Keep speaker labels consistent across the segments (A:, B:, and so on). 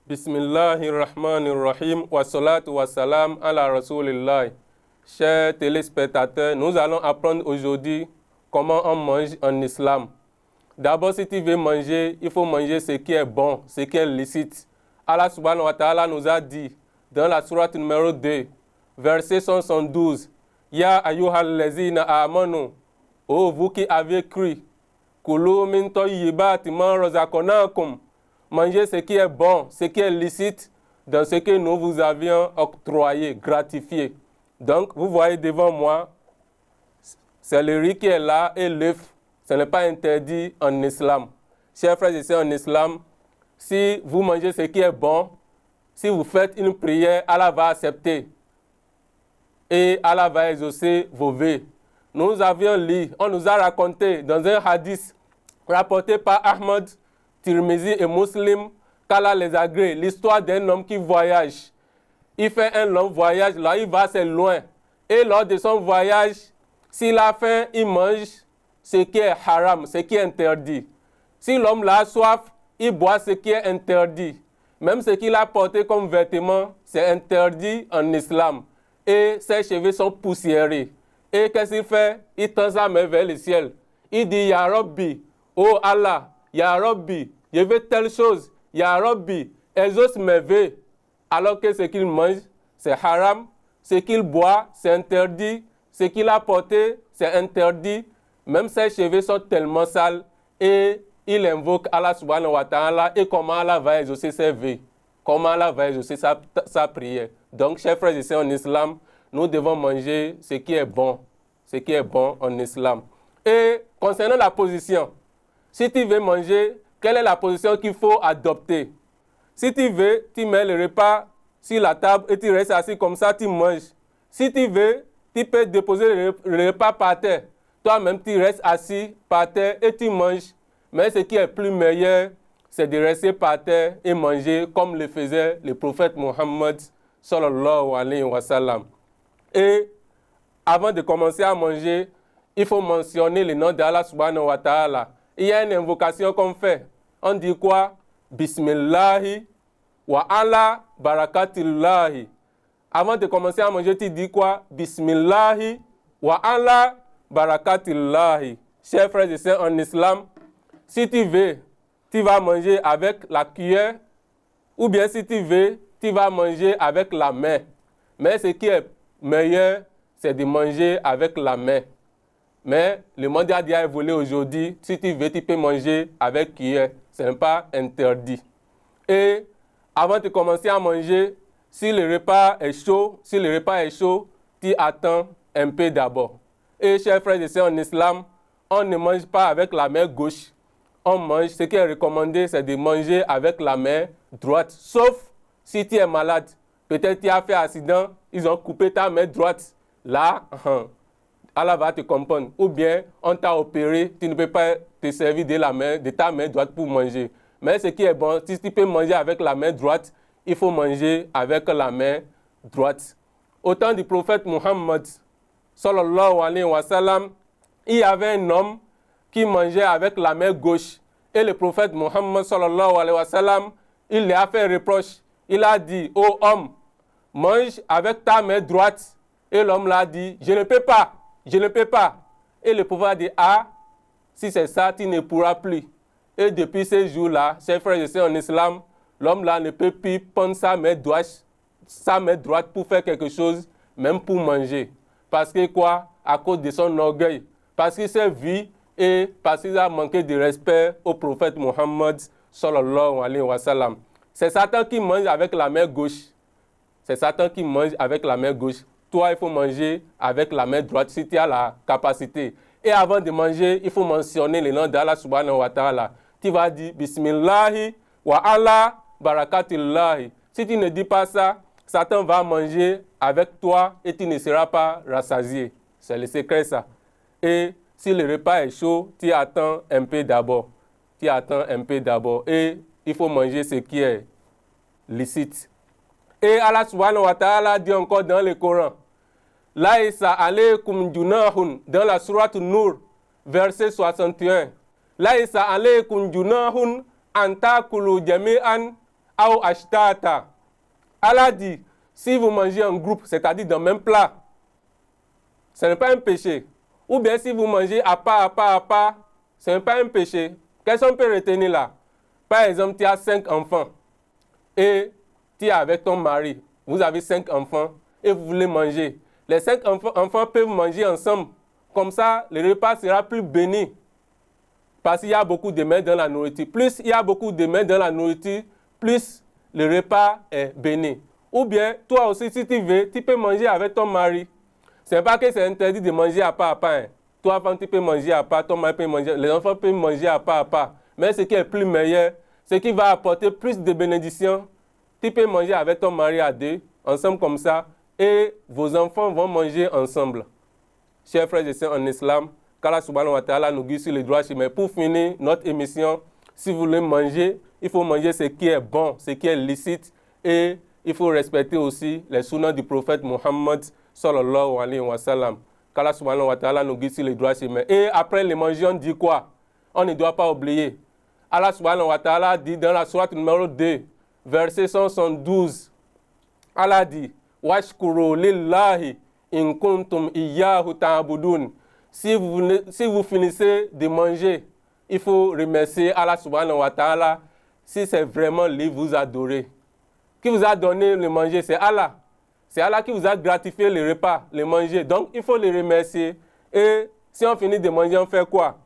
A: Bismillahirrahmanirrahim wa salatu wa salam ala rasulillah. Chers téléspectateurs, nous allons apprendre aujourd'hui comment on mange en islam. D'abord, si tu veux manger, il faut manger ce qui est bon, ce qui est licite. Allah subhanahu wa ta'ala nous a dit dans la sourate numéro 2, verset 172, Ya ayyuhal lezina amanu, ô vous qui avez cru, Kulu min tayyibati ma razaqnakum, mangez ce qui est bon, ce qui est licite, dans ce que nous vous avions octroyé, gratifié. Donc, vous voyez devant moi, c'est le riz qui est là et l'œuf. Ce n'est pas interdit en islam. Chers frères et sœurs en islam, si vous mangez ce qui est bon, si vous faites une prière, Allah va accepter. Et Allah va exaucer vos vœux. Nous avions lu, on nous a raconté dans un hadith rapporté par Ahmad, Tirmizi et Muslim, qu'Allah les agrée, l'histoire d'un homme qui voyage. Il fait un long voyage, là il va assez loin. Et lors de son voyage, s'il a faim, il mange ce qui est haram, ce qui est interdit. Si l'homme a soif, il boit ce qui est interdit. Même ce qu'il a porté comme vêtement, c'est interdit en islam. Et ses cheveux sont poussiéreux. Et qu'est-ce qu'il fait? Il tend sa main vers le ciel. Il dit, Ya Rabbi, oh Allah, Ya Rabbi, je veux telle chose. Ya Rabbi, exauce mes vœux. Alors que ce qu'il mange, c'est haram. Ce qu'il boit, c'est interdit. Ce qu'il a porté, c'est interdit. Même ses cheveux sont tellement sales. Et il invoque Allah subhanahu wa ta'ala. Et comment Allah va exaucer ses vœux? Comment Allah va exaucer sa prière? Donc, chers frères et sœurs en islam, nous devons manger ce qui est bon. Ce qui est bon en islam. Et concernant la position, si tu veux manger, quelle est la position qu'il faut adopter? Si tu veux, tu mets le repas sur la table et tu restes assis comme ça, tu manges. Si tu veux, tu peux déposer le repas par terre. Toi-même, tu restes assis par terre et tu manges. Mais ce qui est plus meilleur, c'est de rester par terre et manger comme le faisait le prophète Mohammed sallallahu alayhi wa sallam. Et avant de commencer à manger, il faut mentionner le nom d'Allah subhanahu wa ta'ala. Il y a une invocation qu'on fait. On dit quoi? Bismillahi wa ala barakatillahi. Avant de commencer à manger, tu dis quoi? Bismillahi wa ala barakatillahi. Chers frères et sœurs en islam, si tu veux, tu vas manger avec la cuillère, ou bien si tu veux, tu vas manger avec la main. Mais ce qui est meilleur, c'est de manger avec la main. Mais le monde a déjà évolué aujourd'hui. Si tu veux, tu peux manger avec cuillère. Ce n'est pas interdit. Et avant de commencer à manger, si le repas est chaud, tu attends un peu d'abord. Et chers frères et sœurs en islam, on ne mange pas avec la main gauche. On mange, ce qui est recommandé, c'est de manger avec la main droite. Sauf si tu es malade. Peut-être tu as fait accident, ils ont coupé ta main droite. Là, Allah va te comprendre. Ou bien, on t'a opéré, tu ne peux pas te servir de ta main droite pour manger. Mais ce qui est bon, si tu peux manger avec la main droite, il faut manger avec la main droite. Au temps du prophète Muhammad, sallallahu alayhi wa sallam, il y avait un homme qui mangeait avec la main gauche. Et le prophète Muhammad, sallallahu alayhi wa sallam, il lui a fait un reproche. Il a dit, ô homme, mange avec ta main droite. Et l'homme l'a dit, je ne peux pas. Je ne peux pas. Et le prophète a dit, ah, si c'est ça, tu ne pourras plus. Et depuis ces jours-là, chers frères et sœurs en islam, l'homme-là ne peut plus prendre sa main droite pour faire quelque chose, même pour manger. Parce que quoi? À cause de son orgueil. Parce qu'il s'est vu et parce qu'il a manqué de respect au prophète Muhammad sallallahu alayhi wa sallam. C'est Satan qui mange avec la main gauche. C'est Satan qui mange avec la main gauche. Toi, il faut manger avec la main droite si tu as la capacité. Et avant de manger, il faut mentionner le nom d'Allah subhanahu wa ta'ala. Tu vas dire Bismillahi wa ala barakatillahi. Si tu ne dis pas ça, Satan va manger avec toi et tu ne seras pas rassasié. C'est le secret ça. Et si le repas est chaud, tu attends un peu d'abord. Tu attends un peu d'abord. Et il faut manger ce qui est licite. Et Allah subhanahu wa ta'ala dit encore dans le Coran, Laïsa alaykum junahun, dans la sourate Nur, verset 61. Laïsa alaykum junahun antakulu jami'an Ao ashtata. Allah dit, si vous mangez en groupe, c'est-à-dire dans le même plat, ce n'est pas un péché. Ou bien si vous mangez à part, ce n'est pas un péché. Qu'est-ce qu'on peut retenir là? Par exemple, tu as 5 enfants et tu es avec ton mari. Vous avez 5 enfants et vous voulez manger. Les 5 enfants peuvent manger ensemble. Comme ça, le repas sera plus béni. Parce qu'il y a beaucoup de mains dans la nourriture. Plus il y a beaucoup de mains dans la nourriture, plus le repas est béni. Ou bien, toi aussi, si tu veux, tu peux manger avec ton mari. Ce n'est pas que c'est interdit de manger à part. Hein. Toi, avant, tu peux manger à part, ton mari peut manger, les enfants peuvent manger à part. Mais ce qui est plus meilleur, ce qui va apporter plus de bénédictions, tu peux manger avec ton mari à deux, ensemble comme ça, et vos enfants vont manger ensemble. Chers frères et sœurs en islam, qu'Allah subhanahu wa ta'ala nous guide sur les droits chemins. Pour finir notre émission, si vous voulez manger, il faut manger ce qui est bon, ce qui est licite, et il faut respecter aussi les sunnahs du prophète Muhammad sallallahu alayhi wa sallam. Qu'Allah subhanahu wa ta'ala nous guide sur les droits chemins. Et après les manger, on dit quoi? On ne doit pas oublier. Allah subhanahu wa ta'ala dit dans la sourate numéro 2, verset 172, Allah dit, Washkuru lillahi in kuntum iyyahu ta'budun. Si vous finissez de manger, il faut remercier Allah subhanahu wa ta'ala si c'est vraiment lui vous adorez. Qui vous a donné le manger, c'est Allah. C'est Allah qui vous a gratifié le repas, le manger. Donc, il faut le remercier. Et si on finit de manger, on fait quoi?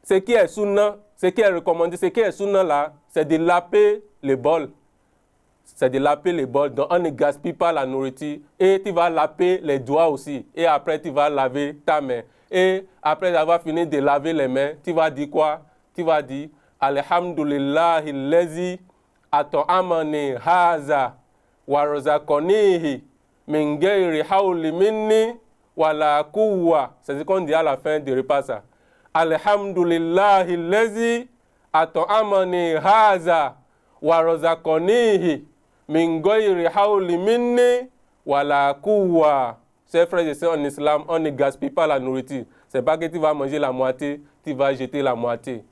A: Ce qui est sunnah, ce qui est recommandé, ce qui est sunnah là, c'est de laver les bols. C'est de laver les bols. Donc, on ne gaspille pas la nourriture. Et tu vas laver les doigts aussi. Et après, tu vas laver ta main. Et après avoir fini de laver les mains, tu vas dire quoi? Tu vas dire, Alhamdulillahi lazi at'amani haza wa razaqanihi min ghairi hawli minni wala quwwa. C'est ce qu'on dit à la fin du repas ça. Alhamdulillahi lazi at'amani haza wa razaqanihi min ghairi hawli minni wala quwwa. Chers frères et sœurs en islam, on ne gaspille pas la nourriture. C'est pas que tu vas manger la moitié, tu vas jeter la moitié.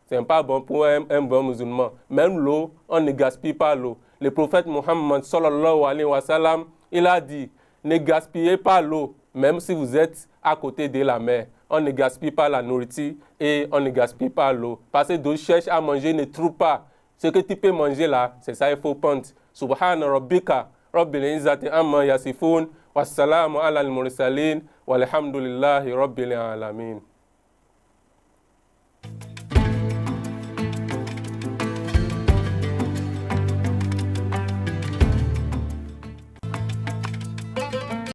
A: C'est pas bon pour un bon musulman. Même l'eau, on ne gaspille pas l'eau. Le prophète Muhammad sallallahu alayhi wa sallam, il a dit, ne gaspillez pas l'eau, même si vous êtes à côté de la mer. On ne gaspille pas la nourriture et on ne gaspille pas l'eau. Parce que d'autres cherchent à manger, ne trouvent pas. Ce que tu peux manger là, c'est ça, il faut prendre. Subhana rabbika, rabbil izzati amma yasifun, wassalamu ala al-mursalin, walhamdulillahi rabbil alamin.